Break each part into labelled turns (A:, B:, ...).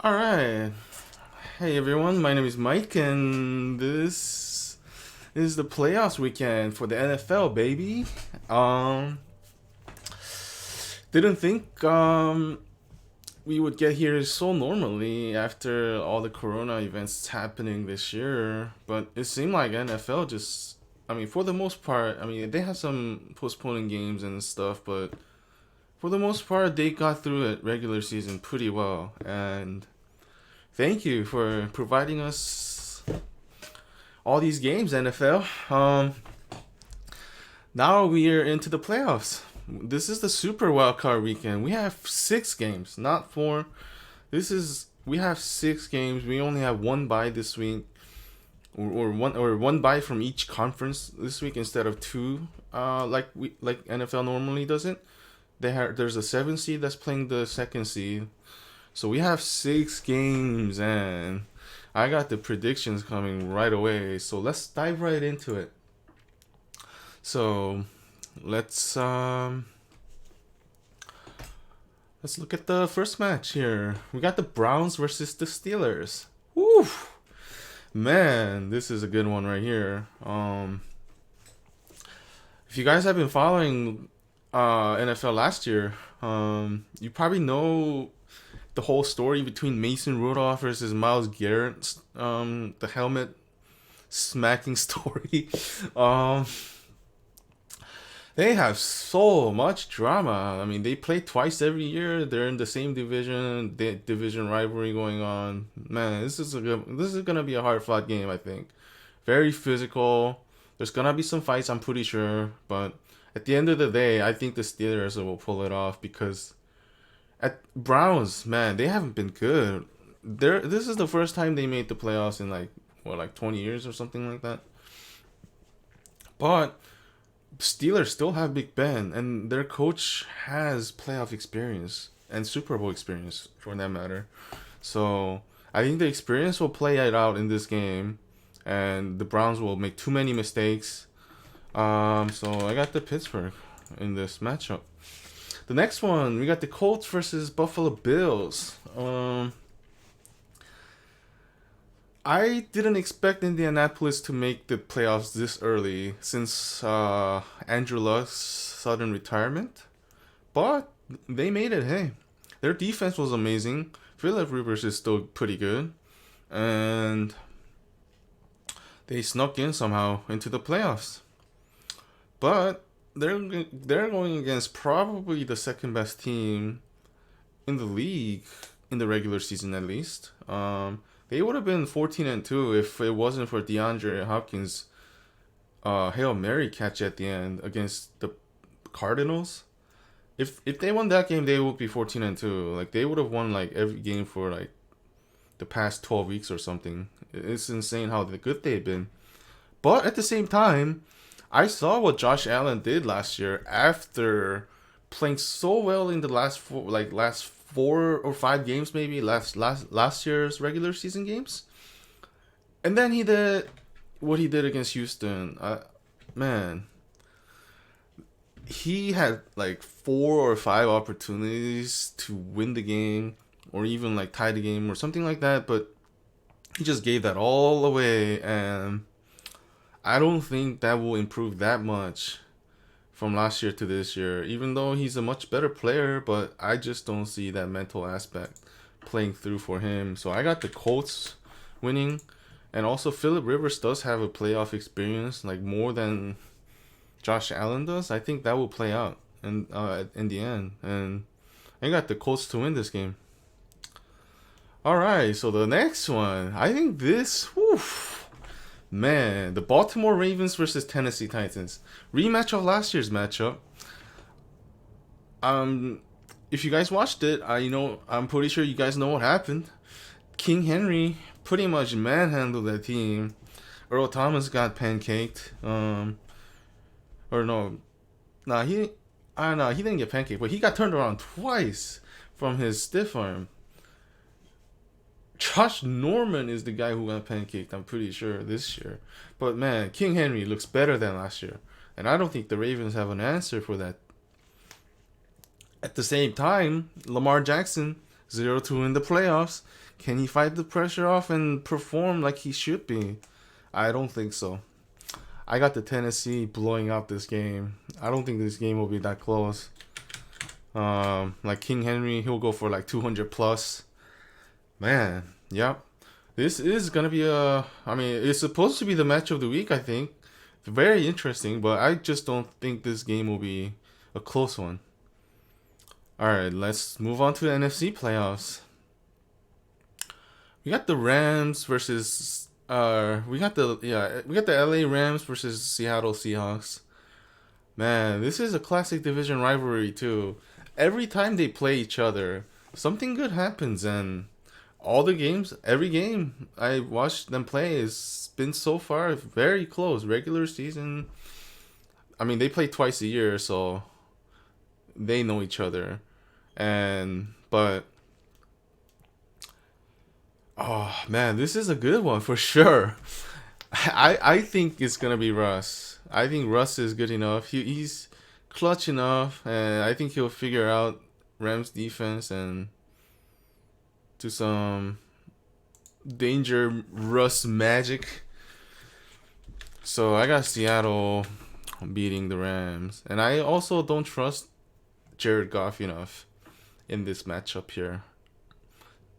A: All right. Hey everyone, my name is Mike, and this is the playoffs weekend for the NFL, baby. Um, didn't think we would get here so normally after all the Corona events happening this year, but it seemed like NFL just, I mean, for the most part, I mean, they have some postponing games and stuff, but for the most part, they got through it regular season pretty well, and thank you for providing us all these games, NFL. Now we are into the playoffs. This is the Super Wild Card weekend. We have 6 games, not 4. We have 6 games. We only have one bye this week, or one bye from each conference this week instead of two. Like NFL normally does it. There's a 7 seed that's playing the second seed, so we have 6 games, and I got the predictions coming right away. So let's dive right into it. So let's um let's look at the first match here. We got the Browns versus the Steelers. Woo! Man, this is a good one right here. If you guys have been following NFL last year, you probably know the whole story between Mason Rudolph versus Miles Garrett, the helmet smacking story. um, they have so much drama. I mean, they play twice every year. They're in the same division, division rivalry going on. Man, this is gonna be a hard fought game. I think very physical. There's gonna be some fights. I'm pretty sure, but at the end of the day, I think the Steelers will pull it off because at Browns, man, they haven't been good. This is the first time they made the playoffs in like 20 years or something like that. But Steelers still have Big Ben, and their coach has playoff experience and Super Bowl experience for that matter. So I think the experience will play it out in this game, and the Browns will make too many mistakes. So I got the Pittsburgh in this matchup. The next one, we got the Colts versus Buffalo Bills. I didn't expect Indianapolis to make the playoffs this early since Andrew Luck's sudden retirement, but they made it. Hey, their defense was amazing. Philip Rivers is still pretty good, and they snuck in somehow into the playoffs. But they're going against probably the second best team in the league in the regular season at least. They would have been 14-2 if it wasn't for DeAndre Hopkins' Hail Mary catch at the end against the Cardinals. If they won that game, they would be 14-2. Like they would have won like every game for like the past 12 weeks or something. It's insane how good they've been. But at the same time, I saw what Josh Allen did last year after playing so well in the last 4 or 5 games, maybe last year's regular season games, and then he did what he did against Houston. Man, he had like 4 or 5 opportunities to win the game or even like tie the game or something like that, but he just gave that all away, and I don't think that will improve that much from last year to this year, even though he's a much better player, but I just don't see that mental aspect playing through for him. So I got the Colts winning, and also Philip Rivers does have a playoff experience, like more than Josh Allen does. I think that will play out in the end, and I got the Colts to win this game. All right, so the next one, I think this, whew, man, the Baltimore Ravens versus Tennessee Titans. Rematch of last year's matchup. Um, if you guys watched it, I'm pretty sure you guys know what happened. King Henry pretty much manhandled that team. Earl Thomas got pancaked. Or no, nah, he didn't get pancaked, but he got turned around twice from his stiff arm. Josh Norman is the guy who got pancaked, I'm pretty sure, this year. But man, King Henry looks better than last year. And I don't think the Ravens have an answer for that. At the same time, Lamar Jackson 0-2 in the playoffs. Can he fight the pressure off and perform like he should be? I don't think so. I got the Tennessee blowing out this game. I don't think this game will be that close. Like King Henry, he'll go for like 200 plus. Man, yep. This is gonna be I mean, it's supposed to be the match of the week, I think. Very interesting, but I just don't think this game will be a close one. Alright, let's move on to the NFC playoffs. We got the Rams versus we got the LA Rams versus Seattle Seahawks. Man, this is a classic division rivalry too. Every time they play each other, something good happens, and every game I watched them play has been so far very close. Regular season, I mean, they play twice a year, so they know each other, but oh man, this is a good one for sure. I think it's gonna be Russ. I think Russ is good enough. He's clutch enough, and I think he'll figure out Rams defense and do some danger Russ magic. So I got Seattle beating the Rams, and I also don't trust Jared Goff enough in this matchup here.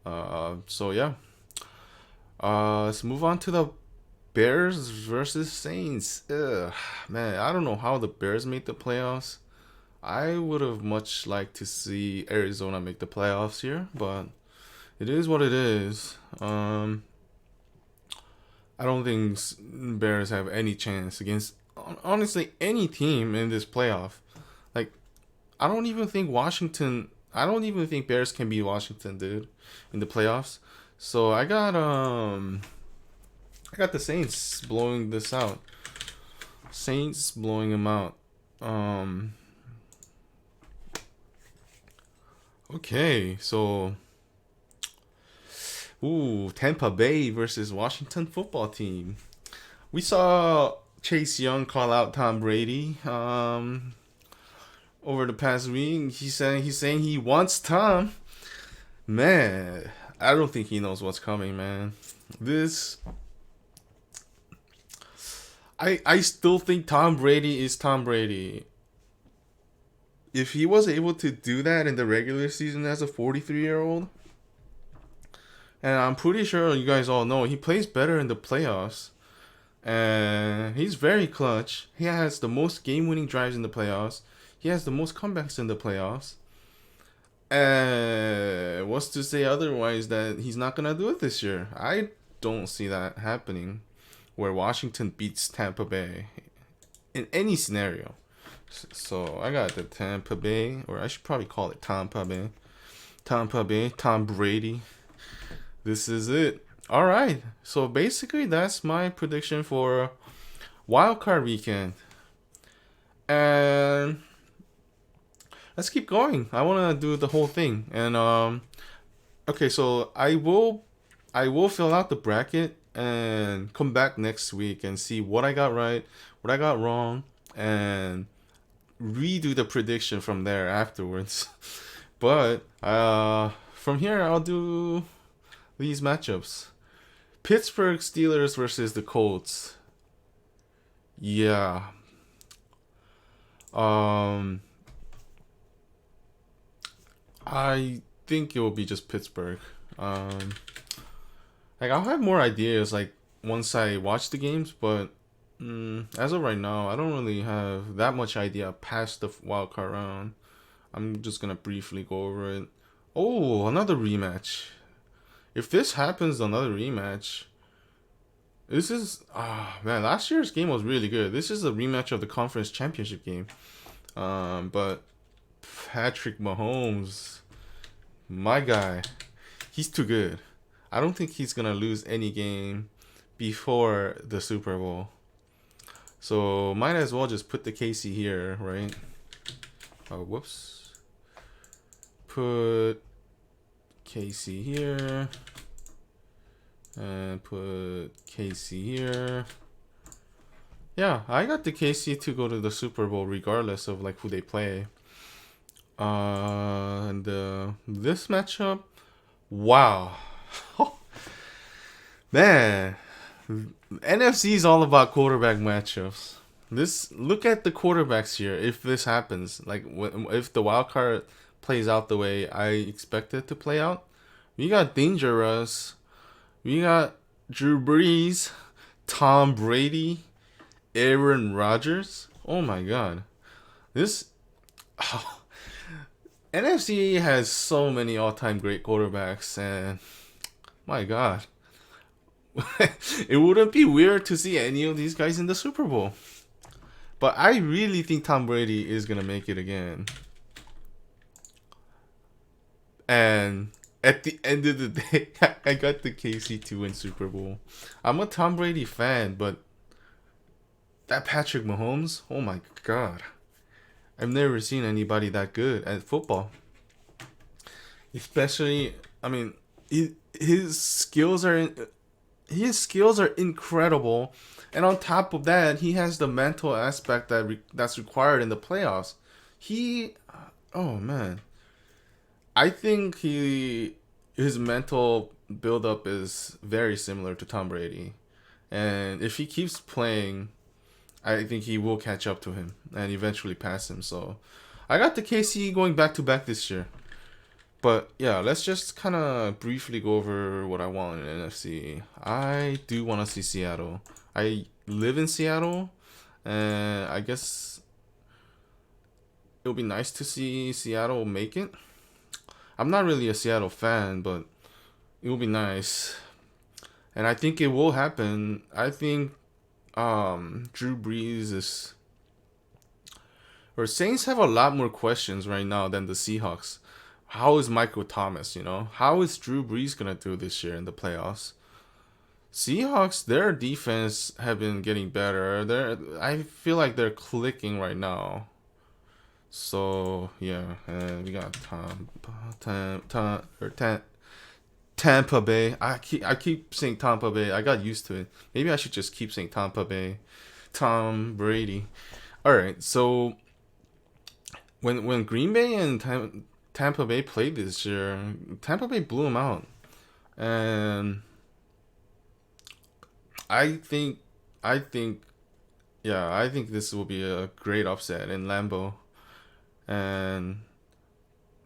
A: So yeah. Let's move on to the Bears versus Saints. Ugh, man, I don't know how the Bears made the playoffs. I would have much liked to see Arizona make the playoffs here, but it is what it is. I don't think Bears have any chance against honestly any team in this playoff. Like, I don't even think Bears can beat Washington, dude, in the playoffs. So I got the Saints blowing this out. Saints blowing them out. Okay, so Tampa Bay versus Washington football team. We saw Chase Young call out Tom Brady over the past week. He's saying he wants Tom. Man, I don't think he knows what's coming, man. I still think Tom Brady is Tom Brady. If he was able to do that in the regular season as a 43-year-old, and I'm pretty sure you guys all know he plays better in the playoffs, and he's very clutch. He has the most game-winning drives in the playoffs. He has the most comebacks in the playoffs. What's to say otherwise that he's not gonna do it this year? I don't see that happening, where Washington beats Tampa Bay in any scenario. So I got the Tampa Bay, or I should probably call it Tampa Bay. Tampa Bay, Tom Brady. This is it. All right. So basically, that's my prediction for wildcard weekend. And let's keep going. I want to do the whole thing. And okay, so I will fill out the bracket and come back next week and see what I got right, what I got wrong, and redo the prediction from there afterwards. But from here, I'll do these matchups. Pittsburgh Steelers versus the Colts. Yeah. I think it will be just Pittsburgh. Like, I'll have more ideas like once I watch the games, but as of right now, I don't really have that much idea past the wild card round. I'm just gonna briefly go over it. Oh, another rematch. If this happens, another rematch. This is man, last year's game was really good. This is a rematch of the conference championship game. But Patrick Mahomes, my guy, he's too good. I don't think he's gonna lose any game before the Super Bowl. So might as well just put the KC here, right? Oh, whoops. Put KC here. And put KC here. Yeah, I got the KC to go to the Super Bowl regardless of like who they play. And this matchup, Wow. Man, NFC is all about quarterback matchups. This look at the quarterbacks here. If this happens, like if the wild card plays out the way I expect it to play out, we got Dangerous, we got Drew Brees, Tom Brady, Aaron Rodgers. Oh my God, this NFC has so many all-time great quarterbacks, and my God, it wouldn't be weird to see any of these guys in the Super Bowl. But I really think Tom Brady is gonna make it again. And at the end of the day, I got the KC to win Super Bowl. I'm a Tom Brady fan, but that Patrick Mahomes, oh my God. I've never seen anybody that good at football. Especially, I mean, his skills are incredible, and on top of that, he has the mental aspect that's required in the playoffs. Oh man, I think his mental buildup is very similar to Tom Brady, and if he keeps playing, I think he will catch up to him and eventually pass him. So, I got the KC going back to back this year. But yeah, let's just kind of briefly go over what I want in NFC. I do want to see Seattle. I live in Seattle, and I guess it would be nice to see Seattle make it. I'm not really a Seattle fan, but it will be nice. And I think it will happen. I think Drew Brees is... Or Saints have a lot more questions right now than the Seahawks. How is Michael Thomas, How is Drew Brees going to do this year in the playoffs? Seahawks, their defense have been getting better. I feel like they're clicking right now. So, yeah. And we got Tampa Bay. I keep saying Tampa Bay. I got used to it. Maybe I should just keep saying Tampa Bay. Tom Brady. All right. So, when Green Bay and Tampa Bay played this year, Tampa Bay blew them out. And I think this will be a great upset in Lambeau. And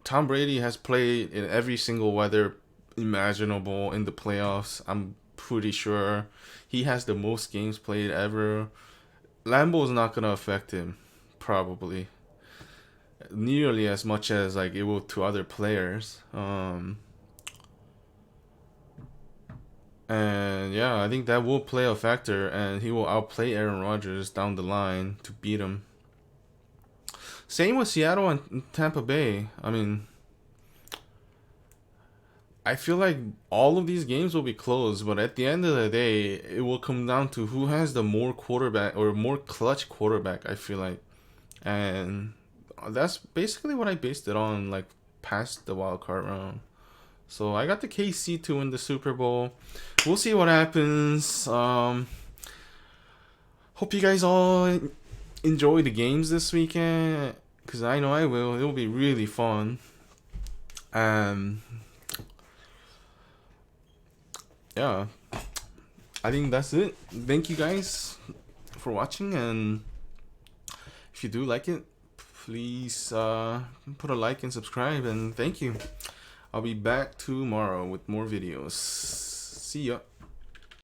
A: Tom Brady has played in every single weather imaginable in the playoffs. I'm pretty sure he has the most games played ever. Lambeau's not going to affect him, probably. Nearly as much as like it will to other players. And yeah, I think that will play a factor, and he will outplay Aaron Rodgers down the line to beat him. Same with Seattle and Tampa Bay. I mean, I feel like all of these games will be close, but at the end of the day, it will come down to who has the more quarterback or more clutch quarterback, I feel like. And that's basically what I based it on, like past the wild card round. So I got the KC to win the Super Bowl. We'll see what happens. Hope you guys all enjoy the games this weekend, because I know I will. It'll be really fun. Yeah, I think that's it. Thank you guys for watching, and if you do like it, please put a like and subscribe, and thank you. I'll be back tomorrow with more videos. See ya.